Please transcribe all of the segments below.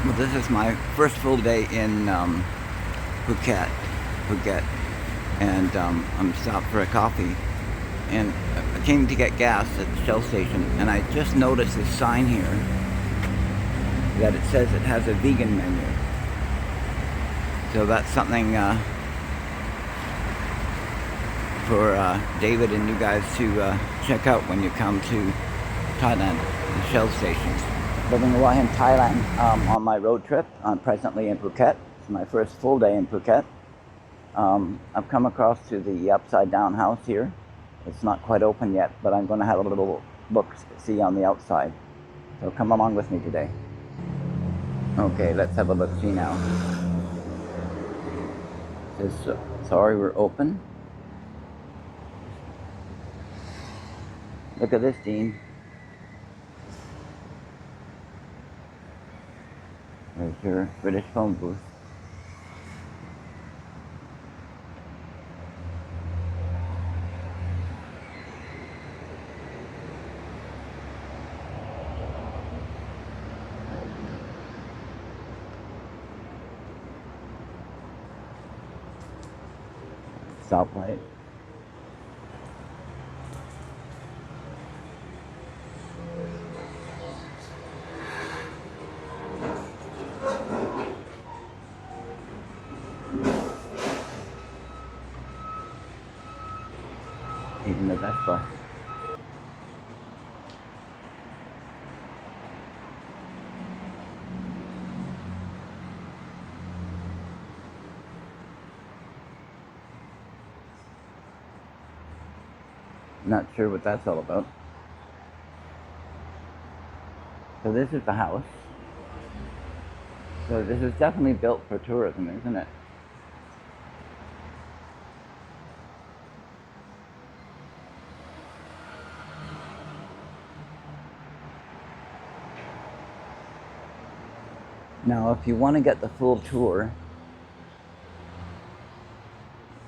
Well, this is my first full day in Phuket, and I'm stopped for a coffee. And I came to get gas at the Shell station, and I just noticed this sign here that it says it has a vegan menu. So that's something for David and you guys to check out when you come to Thailand, the Shell stations. Living away in Thailand on my road trip. I'm presently in Phuket. It's my first full day in Phuket. I've come across to the upside down house here. It's not quite open yet, but I'm going to have a little look-see on the outside. So come along with me today. Okay, let's have a look-see now. It says, sorry, we're open. Look at this, Dean. There's your British phone booth. Stoplight. Even the Vespa. Not sure what that's all about. So this is the house. So this is definitely built for tourism, isn't it? Now, if you want to get the full tour,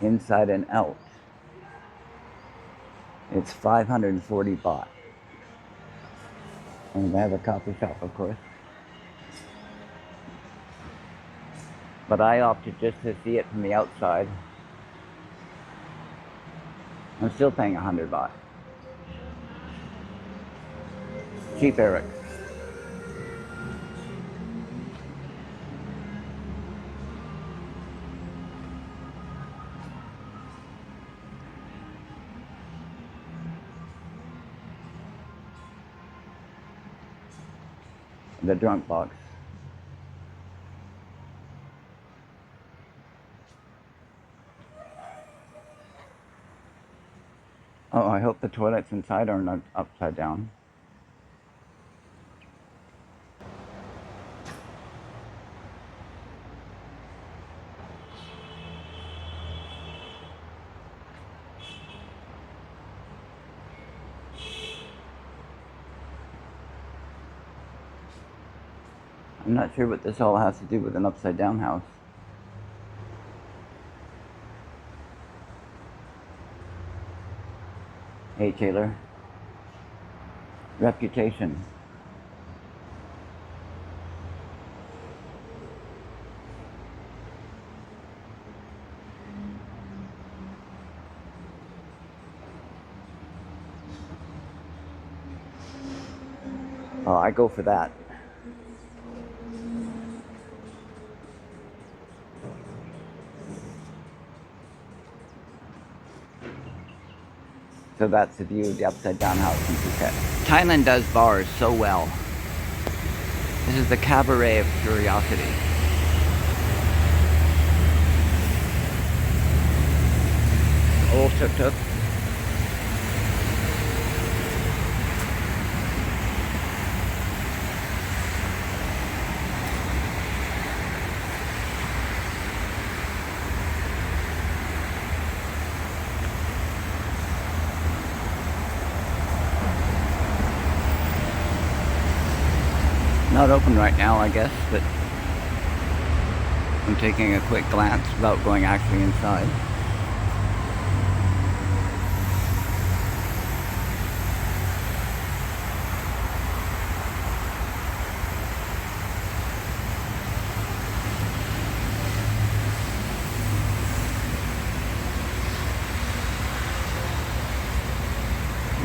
inside and out, it's 540 baht. And they have a coffee shop, of course. But I opted just to see it from the outside. I'm still paying 100 baht. Cheap, Eric. The drunk box. Oh, I hope the toilets inside are not upside down. I'm not sure what this all has to do with an upside down house. Hey, Taylor. Reputation. Oh, I go for that. So that's the view of the upside down house in Phuket. Thailand does bars so well. This is the Cabaret of Curiosity. Old tuk-tuk. Not open right now, I guess, but I'm taking a quick glance without going actually inside.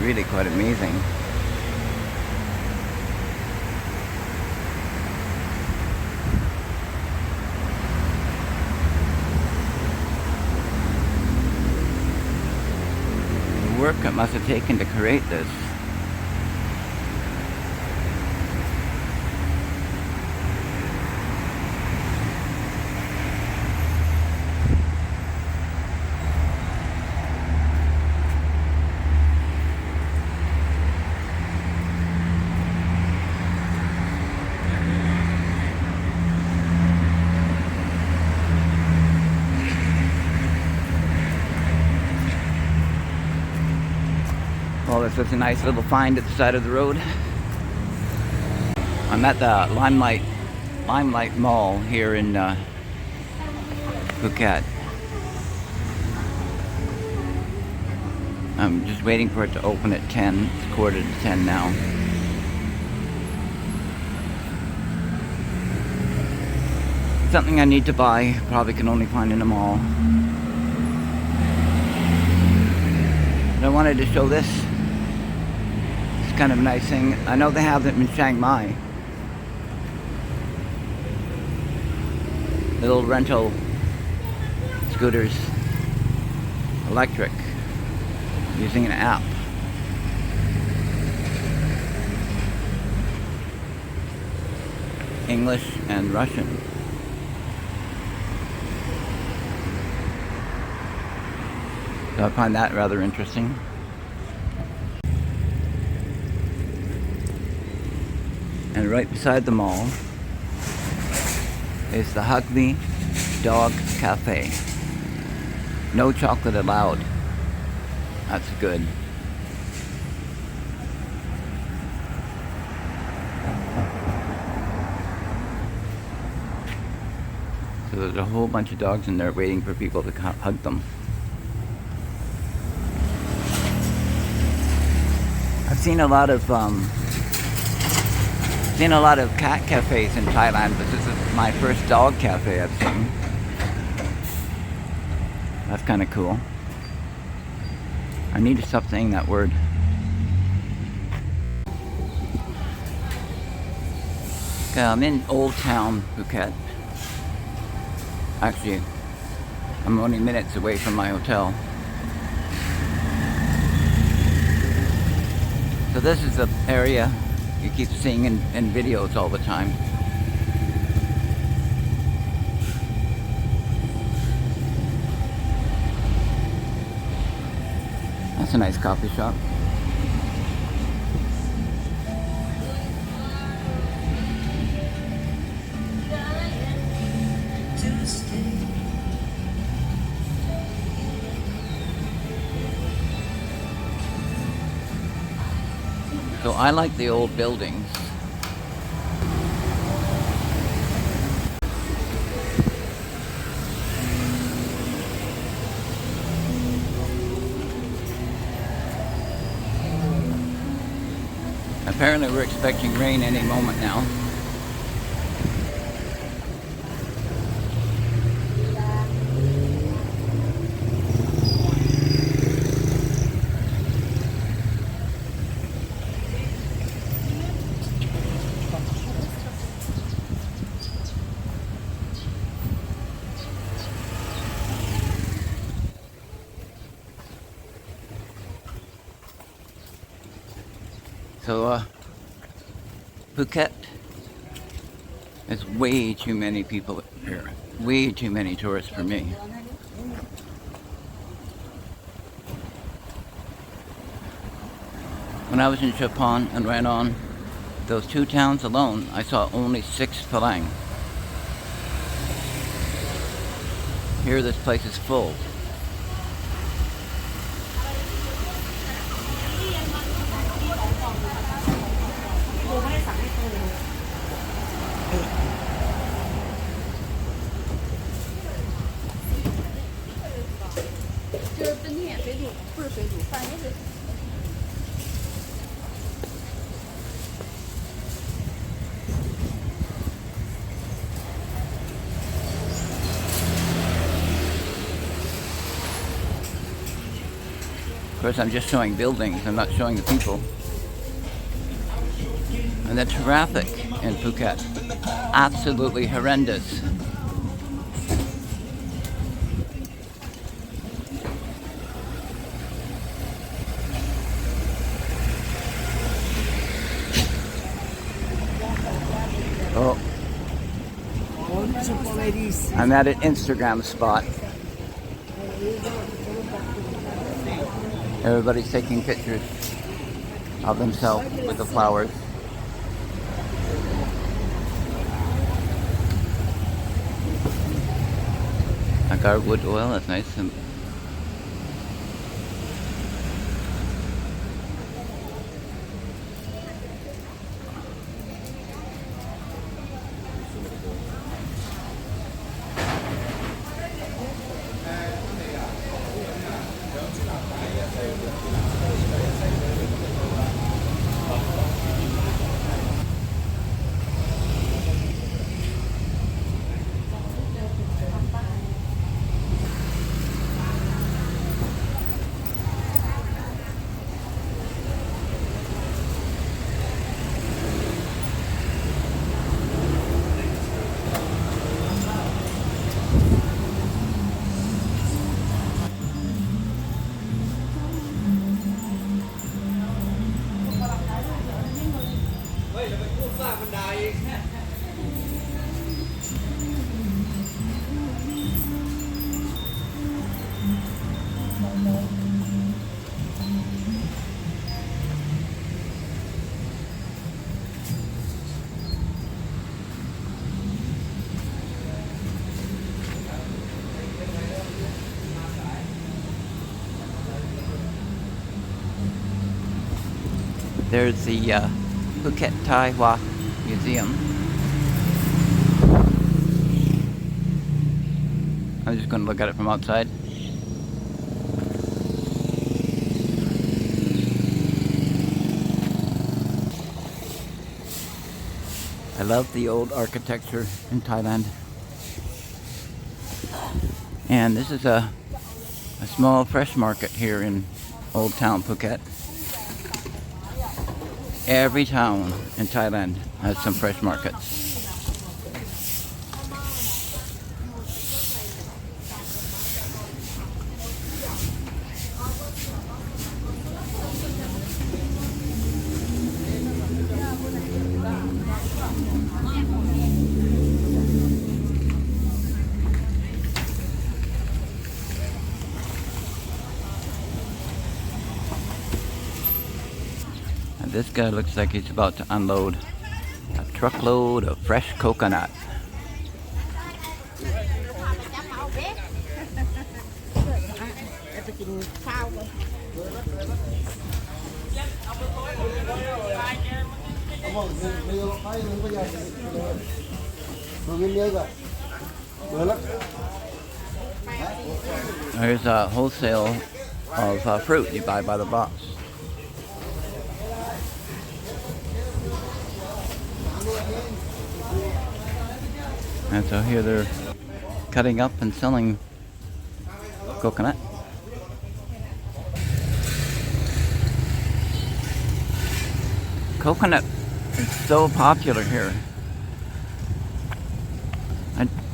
really quite amazing. The work it must have taken to create this. Well, this was a nice little find at the side of the road. I'm at the Limelight Mall here in Phuket. I'm just waiting for it to open at 10. It's 9:45 now. Something I need to buy, probably can only find in a mall. But I wanted to show this. It's kind of a nice thing. I know they have them in Chiang Mai. Little rental scooters, electric, using an app. English and Russian. So I find that rather interesting. And right beside the mall is the Hug Me Dog Cafe. No chocolate allowed. That's good. So there's a whole bunch of dogs in there waiting for people to hug them. I've seen a lot of cat cafes in Thailand, but this is my first dog cafe I've seen. That's kind of cool. I need to stop saying that word. Okay, I'm in Old Town Phuket. Actually, I'm only minutes away from my hotel. So this is the area you keep seeing in videos all the time. That's a nice coffee shop. So I like the old buildings. Apparently we're expecting rain any moment now. So, Phuket, there's way too many people here. Way too many tourists for me. When I was in Japan and ran on those two towns alone, I saw only 6 Palang. Here this place is full. course, I'm just showing buildings. I'm not showing the people. And the traffic in Phuket, absolutely horrendous. Oh, I'm at an Instagram spot. Everybody's taking pictures of themselves with the flowers. I got wood oil, that's nice. And there's the Phuket Taiwa Museum. I'm just going to look at it from outside. I love the old architecture in Thailand. And this is a small fresh market here in Old Town Phuket. Every town in Thailand has some fresh markets. This guy looks like he's about to unload a truckload of fresh coconut. There's a wholesale of fruit you buy by the box. And so here they're cutting up and selling coconut. Coconut is so popular here.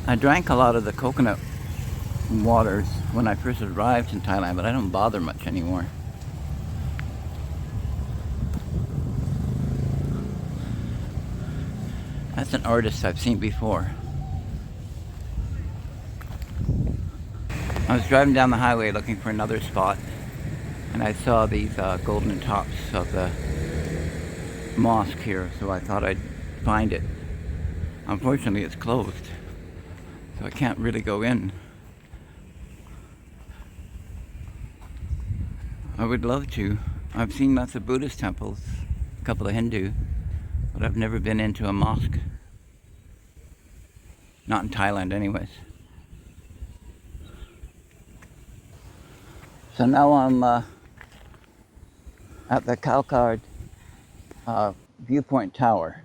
I drank a lot of the coconut waters when I first arrived in Thailand, but I don't bother much anymore. That's an artist I've seen before. I was driving down the highway looking for another spot, and I saw these golden tops of the mosque here, so I thought I'd find it. Unfortunately, it's closed, so I can't really go in. I would love to. I've seen lots of Buddhist temples, a couple of Hindu, but I've never been into a mosque. Not in Thailand anyways. So now I'm at the Cabaret Viewpoint Tower.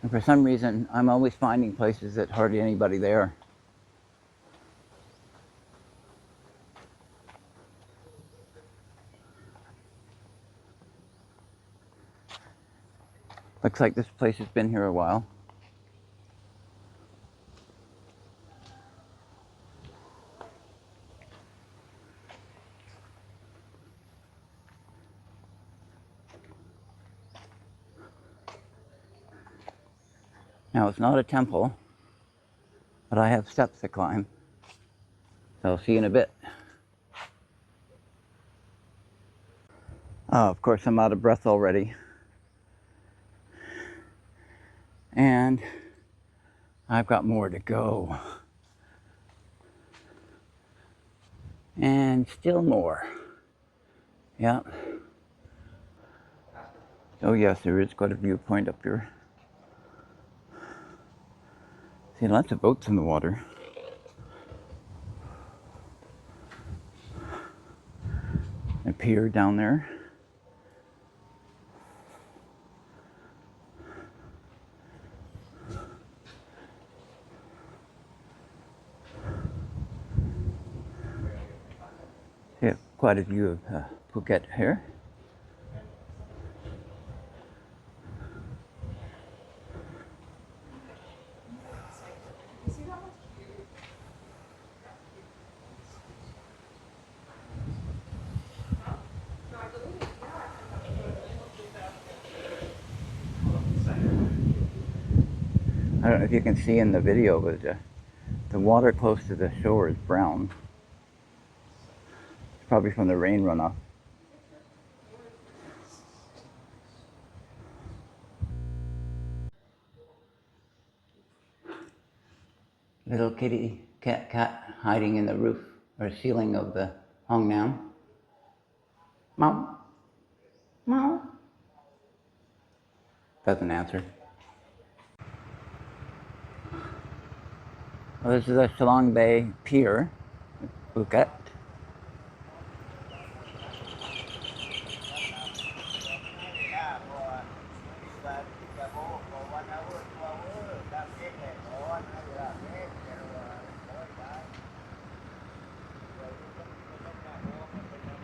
And for some reason, I'm always finding places that hardly anybody there. Looks like this place has been here a while. Now, it's not a temple, but I have steps to climb. So I'll see you in a bit. Oh, of course, I'm out of breath already. And I've got more to go. And still more. Yeah. Oh yes, there is quite a viewpoint up here. See, lots of boats in the water. A pier down there. Yeah, quite a view of Phuket here. I don't know if you can see in the video, but the water close to the shore is brown. It's probably from the rain runoff. Little kitty cat hiding in the roof or ceiling of the Hong Nam. Meow. Meow. Doesn't answer. Well, this is the Chalong Bay Pier, Phuket.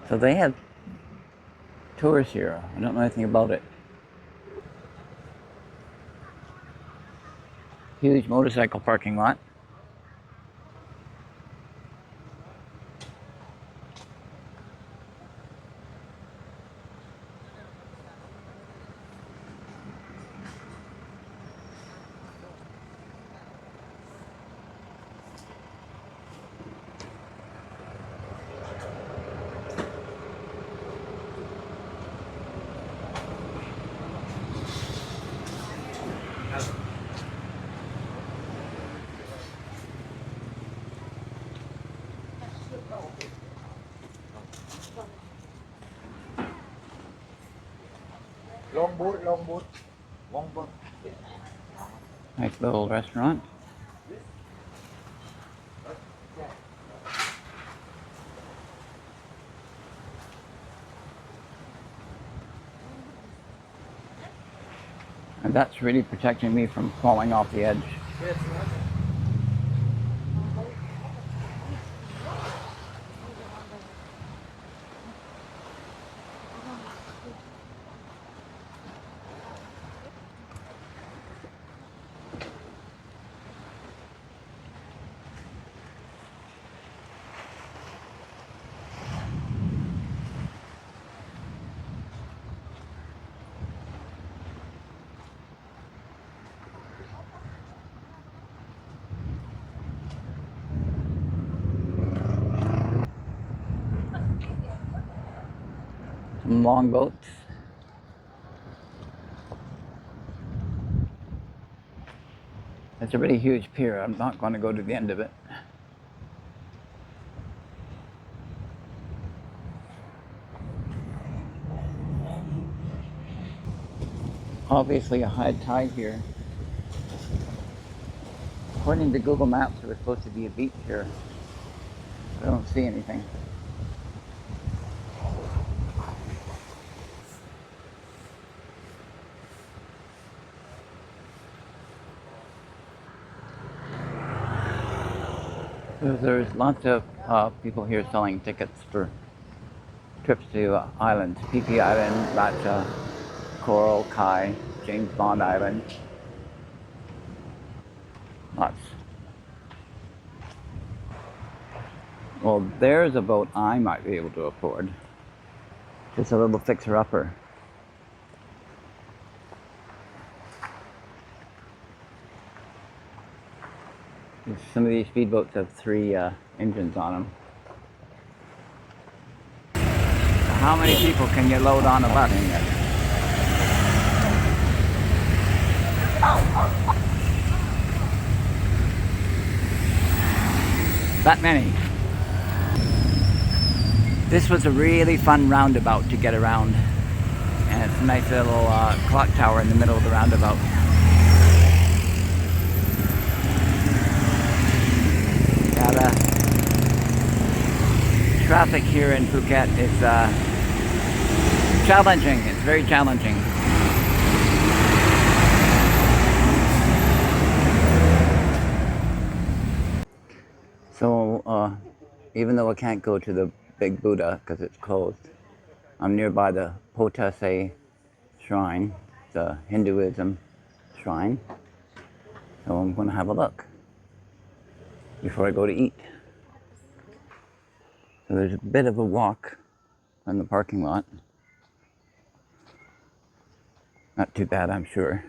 So they have tours here. I don't know anything about it. Huge motorcycle parking lot. Long boat, long boat. Nice little restaurant. And that's really protecting me from falling off the edge. Some long boats. It's a really huge pier. I'm not going to go to the end of it. Obviously a high tide here. According to Google Maps, there was supposed to be a beach here. I don't see anything. There's lots of people here selling tickets for trips to islands. PP Island, Ratcha, Coral, Kai, James Bond Island. Lots. Well, there's a boat I might be able to afford. Just a little fixer-upper. Some of these speedboats have 3 engines on them. How many people can you load on a bus? That many. This was a really fun roundabout to get around. And it's a nice little clock tower in the middle of the roundabout. Now the traffic here in Phuket is challenging. It's very challenging. So even though I can't go to the big Buddha because it's closed, I'm nearby the Potase Shrine, the Hinduism Shrine. So I'm going to have a look before I go to eat. So there's a bit of a walk in the parking lot. Not too bad, I'm sure.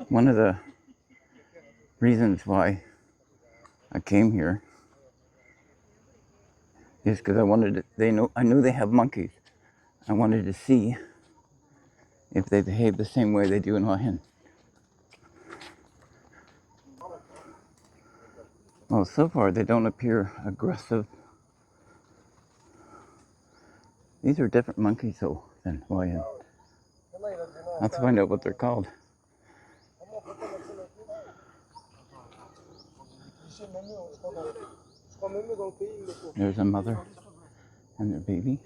One of the reasons why I came here is because I wanted to, I knew they have monkeys. I wanted to see if they behave the same way they do in Hua Hin. Well, so far they don't appear aggressive. These are different monkeys though than Hua Hin. I'll have to find out what they're called. There's a mother and their baby.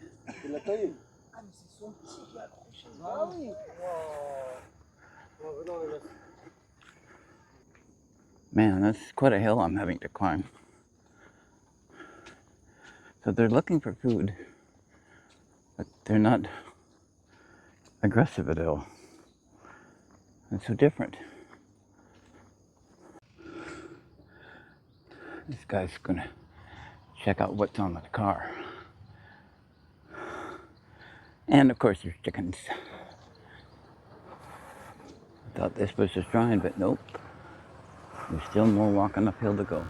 Man, that's quite a hill I'm having to climb. So they're looking for food, but they're not aggressive at all. It's so different. This guy's gonna check out what's on the car. And of course there's chickens. I thought this was a shrine, but nope. There's still more walking uphill to go.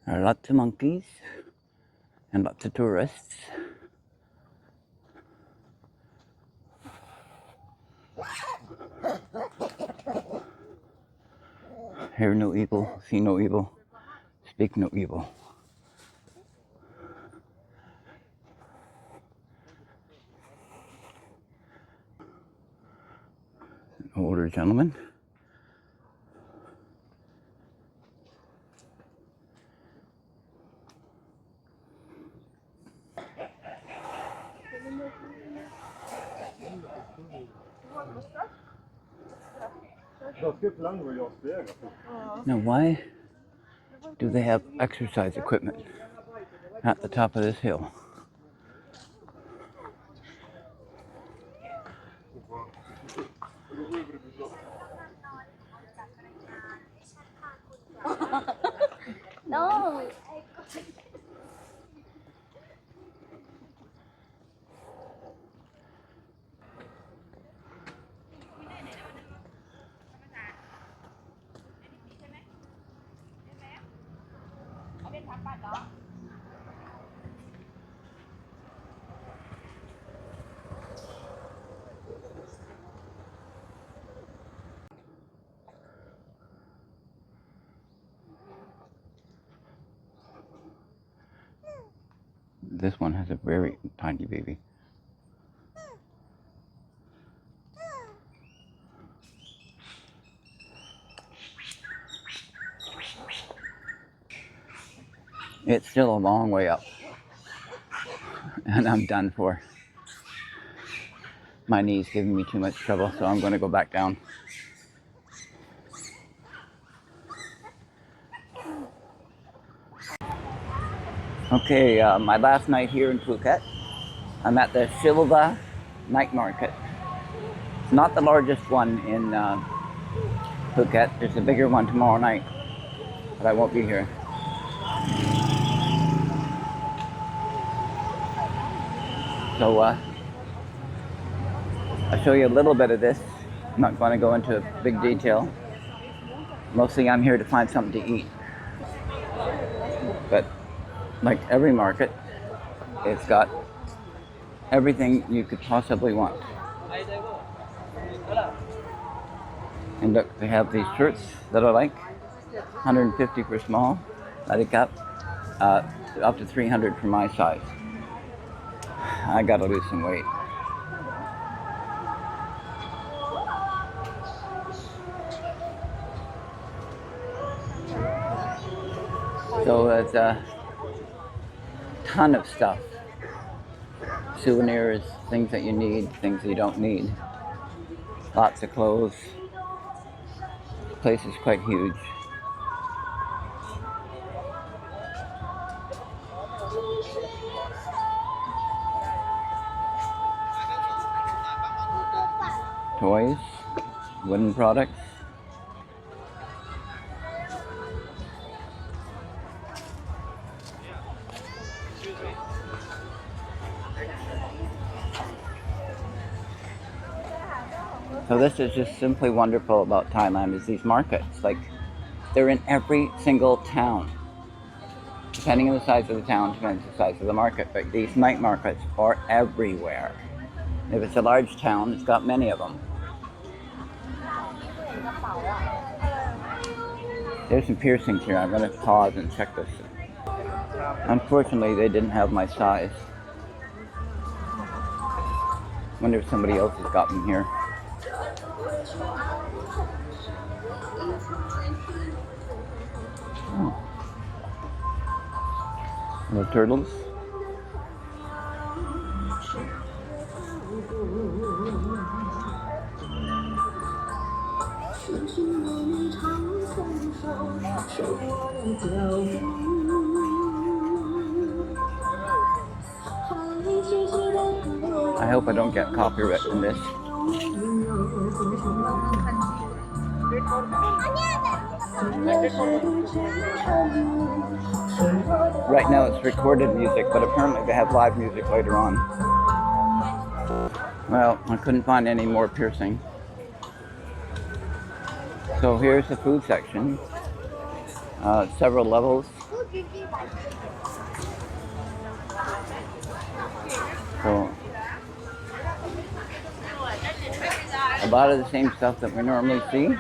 There are lots of monkeys and lots of tourists. Hear no evil, see no evil, speak no evil. An older gentleman. Now why do they have exercise equipment at the top of this hill? No. This one has a very tiny baby. It's still a long way up, and I'm done for. My knee's giving me too much trouble, so I'm going to go back down. Okay, my last night here in Phuket, I'm at the Shiva night market. It's not the largest one in Phuket. There's a bigger one tomorrow night, but I won't be here. So I'll show you a little bit of this. I'm not going to go into big detail. Mostly I'm here to find something to eat. But like every market, it's got everything you could possibly want. And look, they have these shirts that I like. 150 for small, up to 300 for my size. I gotta lose some weight. So there's a ton of stuff. Souvenirs, things that you need, things that you don't need. Lots of clothes. The place is quite huge. Toys, wooden products. So this is just simply wonderful about Thailand is these markets. Like, they're in every single town. Depending on the size of the town, depends on the size of the market. But these night markets are everywhere. If it's a large town, it's got many of them. There's some piercings here. I'm going to pause and check this. Unfortunately, they didn't have my size. Wonder if somebody else has got them here. Oh. Little turtles. I hope I don't get copyright from this. Right now it's recorded music, but apparently they have live music later on. Well, I couldn't find any more piercing. So here's the food section. Several levels. So a lot of the same stuff that we normally see.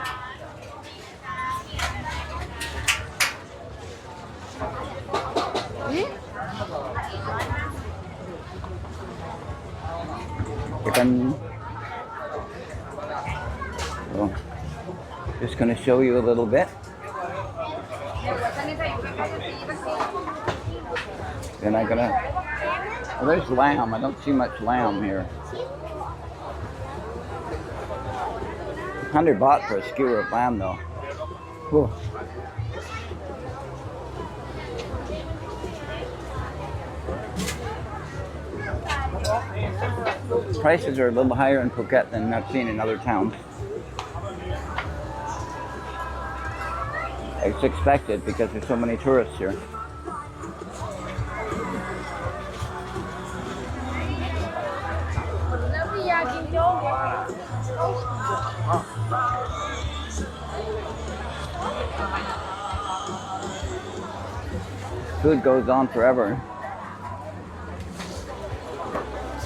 So, just going to show you a little bit. Then I'm gonna. Oh, there's lamb. I don't see much lamb here. 100 baht for a skewer of lamb, though. Whew. Prices are a little higher in Phuket than I've seen in other towns. It's expected because there's so many tourists here. Food goes on forever.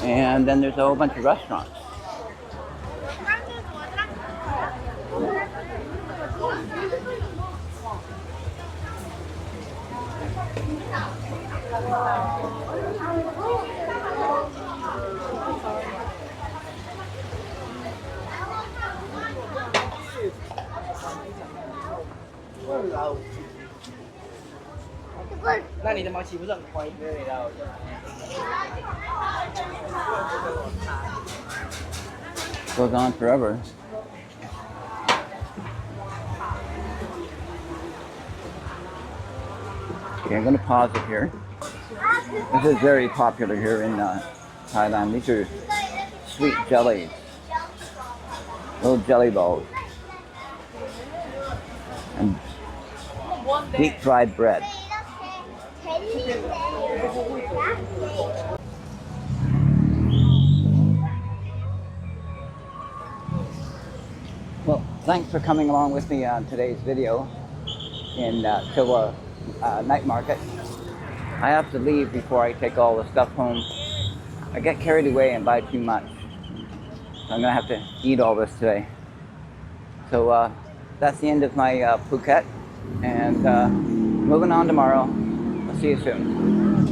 And then there's a whole bunch of restaurants. 那你的毛岂不是很宽？对的。Goes on forever. Okay, I'm going to pause it here. This is very popular here in Thailand. These are sweet jellies, little jelly balls, and deep fried bread. Well, thanks for coming along with me on today's video in Taiwa night market. I have to leave before I take all the stuff home. I get carried away and buy too much. So I'm gonna have to eat all this today. So that's the end of my Phuket, and moving on tomorrow. I'll see you soon.